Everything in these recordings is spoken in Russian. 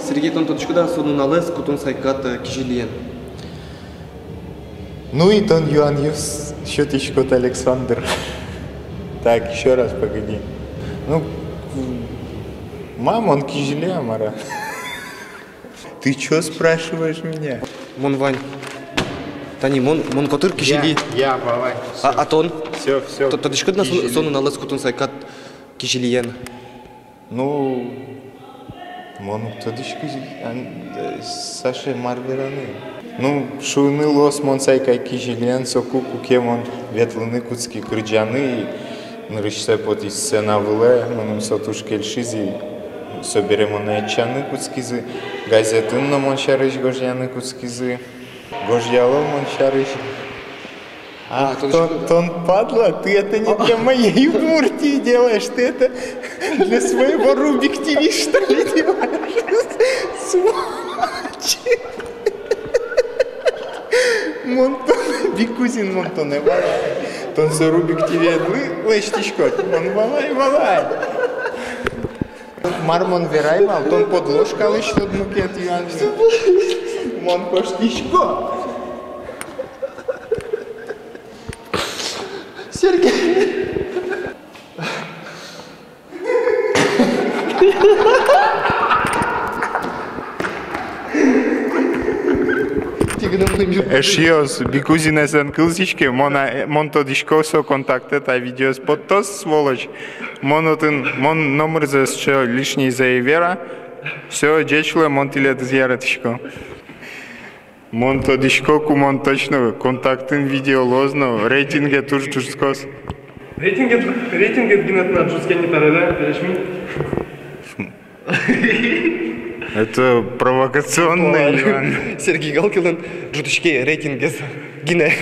Сергей Тонточкуда сонуналес кутун сайкат кижилиен. Ну и тон Юан Юс, Щетичкот Александр. Так, еще раз погоди. Ну, мам, он кижеле, Мара. Ты чё спрашиваешь меня? Мон Вань. Тани, мон котыр кижили. Я, Валай. А тон? Все. Тонточкуда сонуналес кутун сайкат кижилиен. Ну, мон тодышкы Саша Марвераны. Ну, шуны лос мон сайкай кижилен, соку куке мон ветлыны куцки крыджаны. Нырышсай под из сцена выле, мон сотушкель шизи. Соберемо на чаны куцкизы. Газетын на мон шарыш гожьяны куцкизы. Гожьяло мон шарыш. А, тон падла, ты это не для моей Удмуртии делаешь, ты это для своего Рубик ТВ, что ли, делаешь? Сволочи! Монтон, Бикузин Монтон, и валай. Тон со Рубик ТВ, лечтичко, мон валай. Мармон вераймал, тон подложка лишь тот мукет юанный. Мон коштичко. Сергей! Эшиос, бикузинесен кылсички, монто дишкосо контакте, та видеос подтос, сволочь. Мон номер за что лишний заявера, все, дечло, монтилет зъяратишко. Монто дишкоку, мон точно, контактын видео лозно, рейтинге тур-турскос. Рейтинге гинат на джускени тарада, решми. Это провокационный, Иван. Сергей Галкин, джуточки рейтинги гине.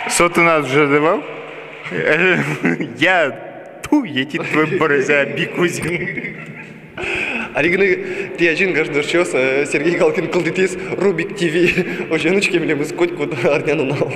Что ты нас уже давал? Я твой борозя бикузин. Аригны тиажин гаждырчос Сергей Галкин кылдытис Рубик ТВ. Оженочки мне мы скоть куда арняну нал.